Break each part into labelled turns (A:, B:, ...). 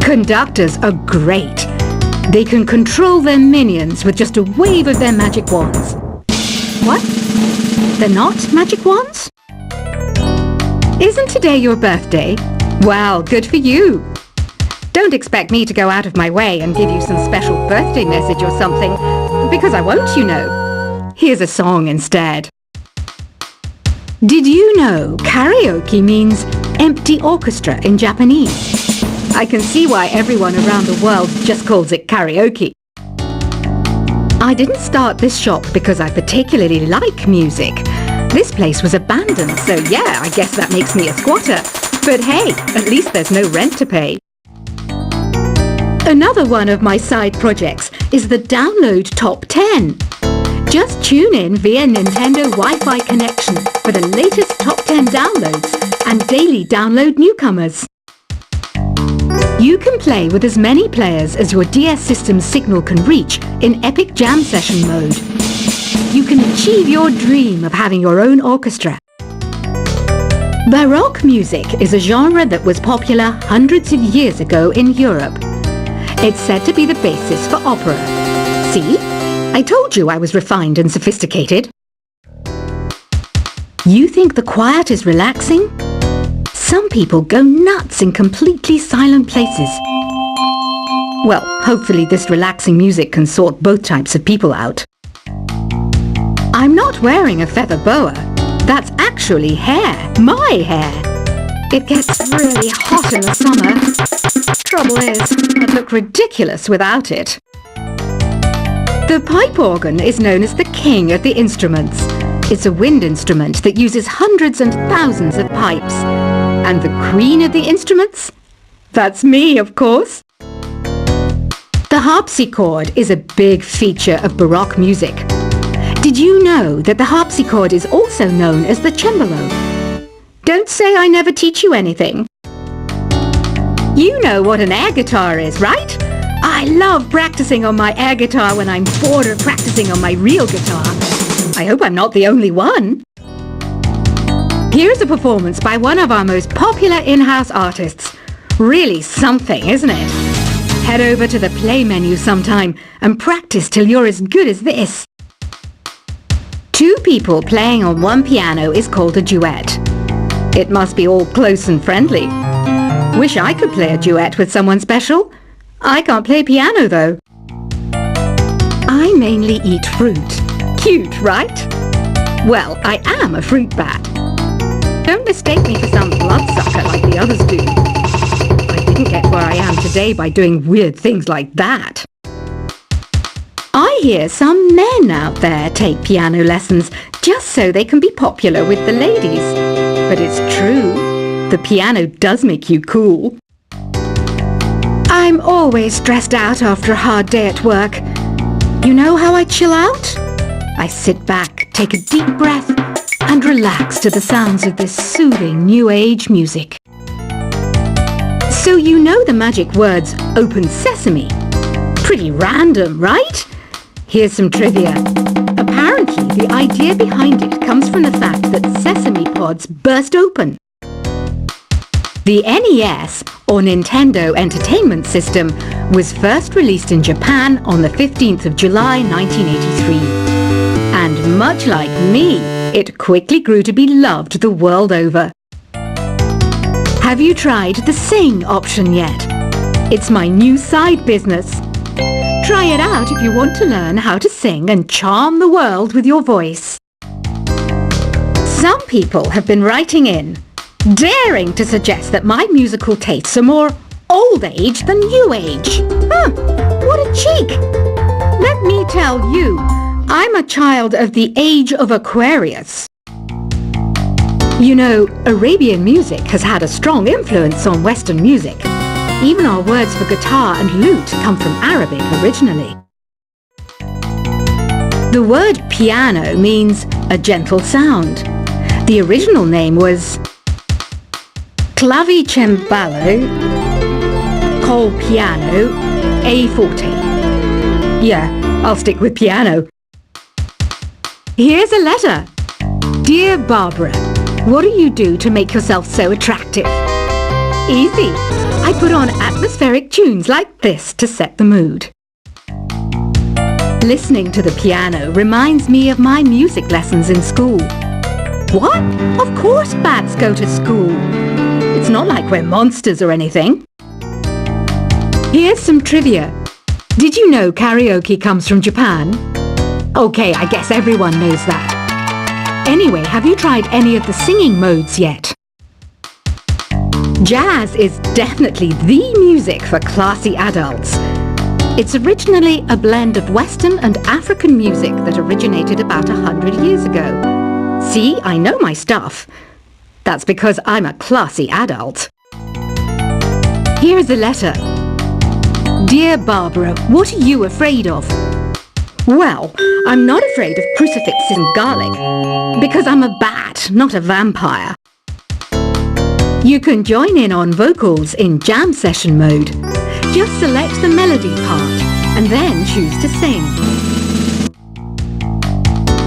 A: Conductors are great. They can control their minions with just a wave of their magic wands. What? They're not magic wands? Isn't today your birthday? Well, good for you. Don't expect me to go out of my way and give you some special birthday message or something, because I won't, you know. Here's a song instead. Did you know karaoke means empty orchestra in Japanese? I can see why everyone around the world just calls it karaoke. I didn't start this shop because I particularly like music. This place was abandoned, so yeah, I guess that makes me a squatter. But hey, at least there's no rent to pay. Another one of my side projects is the Download Top 10. Just tune in via Nintendo Wi-Fi connection for the latest top 10 downloads and daily download newcomers. You can play with as many players as your DS system's signal can reach in Epic Jam Session mode. You can achieve your dream of having your own orchestra. Baroque music is a genre that was popular hundreds of years ago in Europe. It's said to be the basis for opera. See? I told you I was refined and sophisticated. You think the quiet is relaxing? Some people go nuts in completely silent places. Well, hopefully this relaxing music can sort both types of people out. I'm not wearing a feather boa. That's actually hair. My hair. It gets really hot in the summer. Trouble is, I'd look ridiculous without it. The pipe organ is known as the king of the instruments. It's a wind instrument that uses hundreds and thousands of pipes. And the queen of the instruments? That's me, of course. The harpsichord is a big feature of Baroque music. Did you know that the harpsichord is also known as the cembalo? Don't say I never teach you anything. You know what an air guitar is, right? I love practicing on my air guitar when I'm bored of practicing on my real guitar. I hope I'm not the only one. Here's a performance by one of our most popular in-house artists. Really something, isn't it? Head over to the play menu sometime and practice till you're as good as this. Two people playing on one piano is called a duet. It must be all close and friendly. Wish I could play a duet with someone special. I can't play piano though. I mainly eat fruit. Cute, right? Well, I am a fruit bat. Don't mistake me for some bloodsucker like the others do. I didn't get where I am today by doing weird things like that. I hear some men out there take piano lessons just so they can be popular with the ladies. But it's true, the piano does make you cool. I'm always stressed out after a hard day at work. You know how I chill out? I sit back, take a deep breath, and relax to the sounds of this soothing new age music. So you know the magic words open sesame. Pretty random, right? Here's some trivia. Apparently, the idea behind it comes from the fact that sesame pods burst open. The NES, or Nintendo Entertainment System, was first released in Japan on the 15th of July 1983. And much like me, it quickly grew to be loved the world over. Have you tried the Sing option yet? It's my new side business. Try it out if you want to learn how to sing and charm the world with your voice. Some people have been writing in, daring to suggest that my musical tastes are more old age than new age. What a cheek! Let me tell you, I'm a child of the age of Aquarius. You know, Arabian music has had a strong influence on Western music. Even our words for guitar and lute come from Arabic originally. The word piano means a gentle sound. The original name was clavicembalo col piano a forte. Yeah, I'll stick with piano. Here's a letter. Dear Barbara, what do you do to make yourself so attractive? Easy. I put on atmospheric tunes like this to set the mood. Listening to the piano reminds me of my music lessons in school. What? Of course bats go to school. It's not like we're monsters or anything. Here's some trivia. Did you know karaoke comes from Japan? Okay, I guess everyone knows that. Anyway, have you tried any of the singing modes yet? Jazz is definitely the music for classy adults. It's originally a blend of Western and African music that originated about 100 years ago. See, I know my stuff. That's because I'm a classy adult. Here's a letter. Dear Barbara, what are you afraid of? Well, I'm not afraid of crucifixes and garlic, because I'm a bat, not a vampire. You can join in on vocals in jam session mode. Just select the melody part and then choose to sing.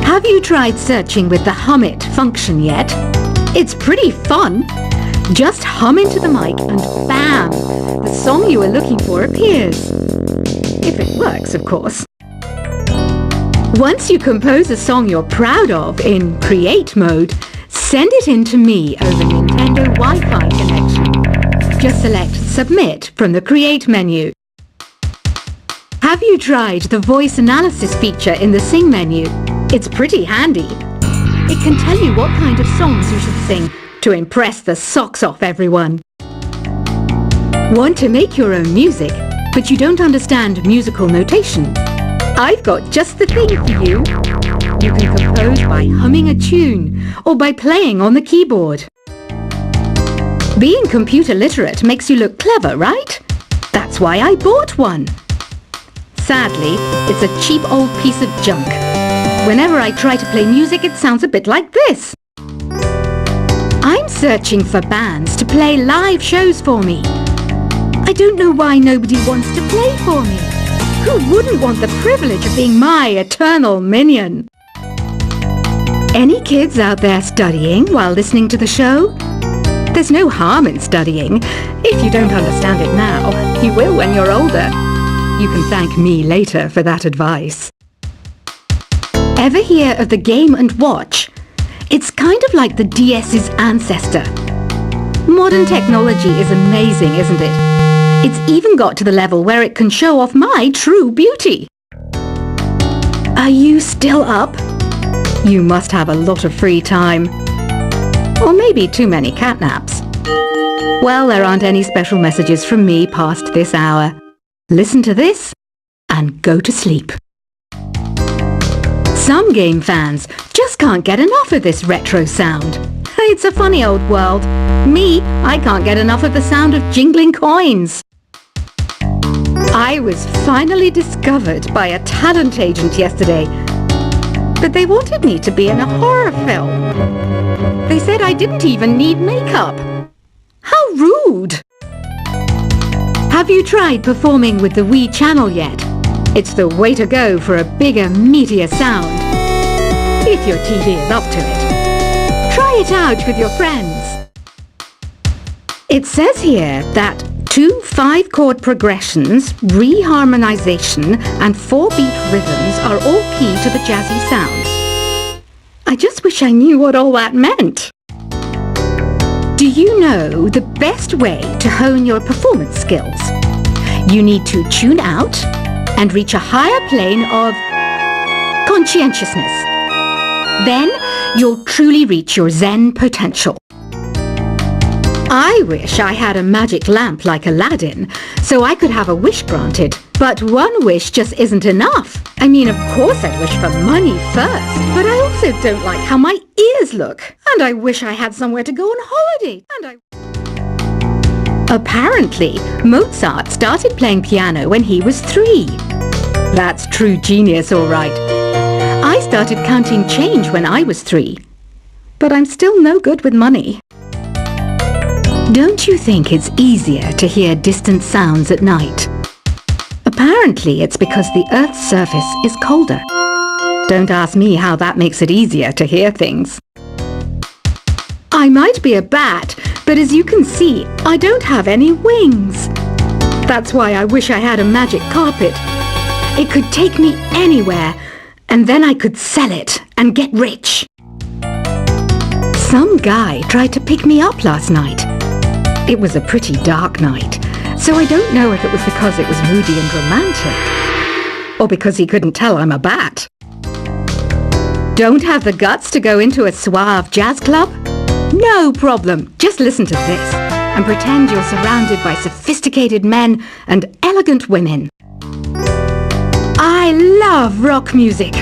A: Have you tried searching with the Hum It function yet? It's pretty fun. Just hum into the mic and bam! The song you are looking for appears. If it works, of course. Once you compose a song you're proud of in Create mode, send it in to me over Nintendo Wi-Fi connection. Just select Submit from the Create menu. Have you tried the voice analysis feature in the Sing menu? It's pretty handy. It can tell you what kind of songs you should sing to impress the socks off everyone. Want to make your own music, but you don't understand musical notation? I've got just the thing for you. You can compose by humming a tune or by playing on the keyboard. Being computer literate makes you look clever, right? That's why I bought one. Sadly, it's a cheap old piece of junk. Whenever I try to play music, it sounds a bit like this. I'm searching for bands to play live shows for me. I don't know why nobody wants to play for me. Who wouldn't want the privilege of being my eternal minion? Any kids out there studying while listening to the show? There's no harm in studying. If you don't understand it now, you will when you're older. You can thank me later for that advice. Ever hear of the Game & Watch? It's kind of like the DS's ancestor. Modern technology is amazing, isn't it? It's even got to the level where it can show off my true beauty. Are you still up? You must have a lot of free time. Or maybe too many catnaps. Well, there aren't any special messages from me past this hour. Listen to this and go to sleep. Some game fans just can't get enough of this retro sound. It's a funny old world. Me, I can't get enough of the sound of jingling coins. I was finally discovered by a talent agent yesterday, but they wanted me to be in a horror film. They said I didn't even need makeup. How rude! Have you tried performing with the Wii channel yet? It's the way to go for a bigger, meatier sound. If your TV is up to it. Try it out with your friends. It says here that 2 5-chord progressions, reharmonization, and 4-beat rhythms are all key to the jazzy sound. I just wish I knew what all that meant. Do you know the best way to hone your performance skills? You need to tune out and reach a higher plane of conscientiousness. Then you'll truly reach your Zen potential. I wish I had a magic lamp like Aladdin, so I could have a wish granted. But one wish just isn't enough. I mean, of course I'd wish for money first, but I also don't like how my ears look. And I wish I had somewhere to go on holiday. Apparently, Mozart started playing piano when he was 3. That's true genius, all right. I started counting change when I was 3. But I'm still no good with money. Don't you think it's easier to hear distant sounds at night? Apparently, it's because the Earth's surface is colder. Don't ask me how that makes it easier to hear things. I might be a bat, But as you can see, I don't have any wings. That's why I wish I had a magic carpet. It could take me anywhere, and then I could sell it and get rich. Some guy tried to pick me up last night. It was a pretty dark night, so I don't know if it was because it was moody and romantic, or because he couldn't tell I'm a bat. Don't have the guts to go into a suave jazz club? No problem. Just listen to this and pretend you're surrounded by sophisticated men and elegant women. I love rock music.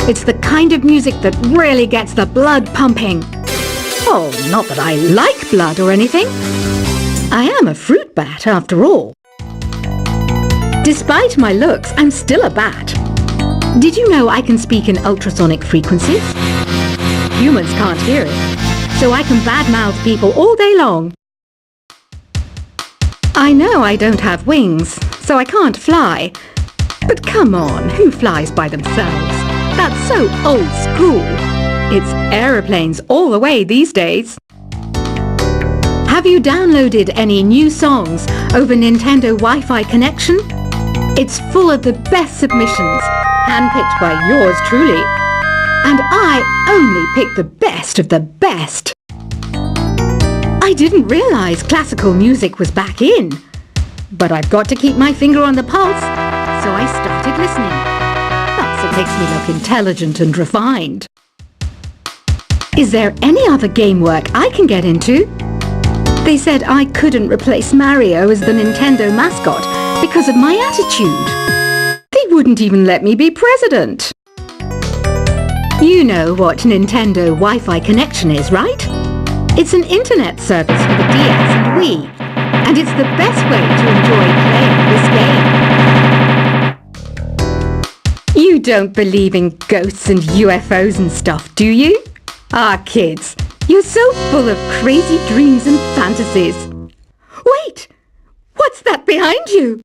A: It's the kind of music that really gets the blood pumping. Oh, not that I like blood or anything. I am a fruit bat after all. Despite my looks, I'm still a bat. Did you know I can speak in ultrasonic frequencies? Humans can't hear it, so I can badmouth people all day long. I know I don't have wings, so I can't fly. But come on, who flies by themselves? That's so old school. It's aeroplanes all the way these days. Have you downloaded any new songs over Nintendo Wi-Fi connection? It's full of the best submissions, handpicked by yours truly. And I only pick the best of the best. I didn't realize classical music was back in. But I've got to keep my finger on the pulse, so I started listening. That's what makes me look intelligent and refined. Is there any other game work I can get into? They said I couldn't replace Mario as the Nintendo mascot because of my attitude. They wouldn't even let me be president. You know what Nintendo Wi-Fi connection is, right? It's an internet service for the DS and Wii, and it's the best way to enjoy playing this game. You don't believe in ghosts and UFOs and stuff, do you? Ah, kids, you're so full of crazy dreams and fantasies. Wait! What's that behind you?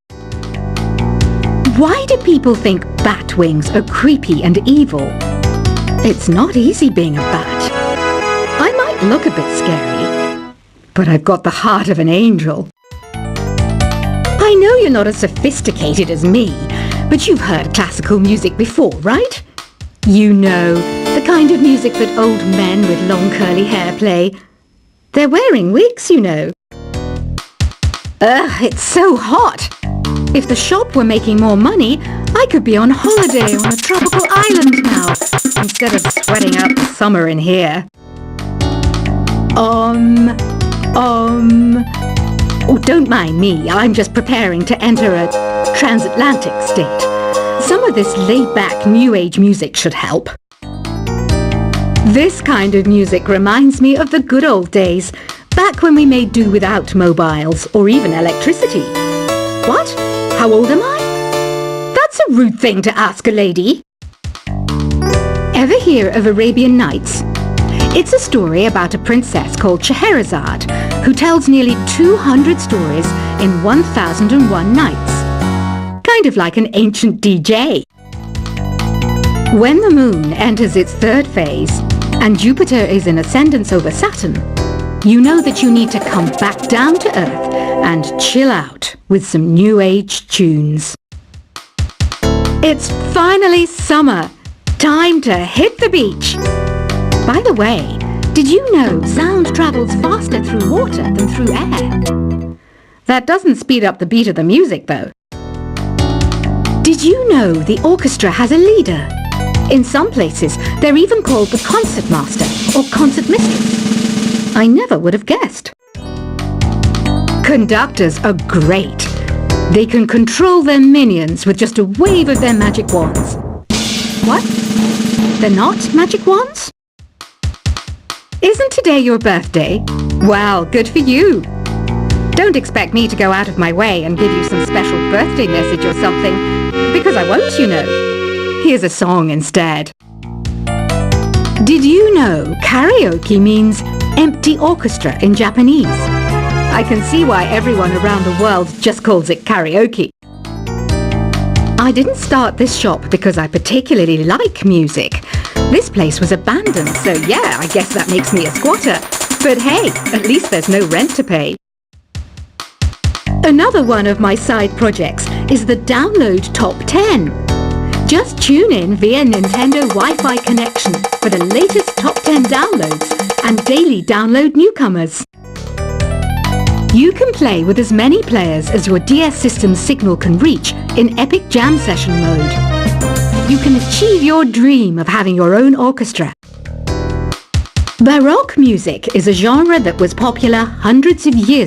A: Why do people think bat wings are creepy and evil? It's not easy being a bat. I might look a bit scary, but I've got the heart of an angel. I know you're not as sophisticated as me, but you've heard classical music before, right? You know, the kind of music that old men with long curly hair play. They're wearing wigs, you know. Ugh, it's so hot. If the shop were making more money, I could be on holiday on a tropical island now, instead of sweating out the summer in here. Oh, don't mind me. I'm just preparing to enter a transatlantic state. Some of this laid-back New Age music should help. This kind of music reminds me of the good old days, back when we made do without mobiles or even electricity. What? How old am I? That's a rude thing to ask a lady. Ever hear of Arabian Nights? It's a story about a princess called Scheherazade, who tells nearly 200 stories in 1001 nights. Kind of like an ancient DJ. When the moon enters its third phase, and Jupiter is in ascendance over Saturn, you know that you need to come back down to Earth and chill out with some New Age tunes. It's finally summer. Time to hit the beach. By the way, did you know sound travels faster through water than through air? That doesn't speed up the beat of the music, though. Did you know the orchestra has a leader? In some places, they're even called the concert master or concert mistress. I never would have guessed. Conductors are great. They can control their minions with just a wave of their magic wands. What? They're not magic wands? Isn't today your birthday? Well, good for you. Don't expect me to go out of my way and give you some special birthday message or something, because I won't, you know. Here's a song instead. Did you know karaoke means empty orchestra in Japanese? I can see why everyone around the world just calls it karaoke. I didn't start this shop because I particularly like music. This place was abandoned, so yeah, I guess that makes me a squatter. But hey, at least there's no rent to pay. Another one of my side projects is the Download Top 10. Just tune in via Nintendo Wi-Fi connection for the latest top 10 downloads and daily download newcomers. You can play with as many players as your DS system's signal can reach in Epic Jam Session mode. You can achieve your dream of having your own orchestra. Baroque music is a genre that was popular hundreds of years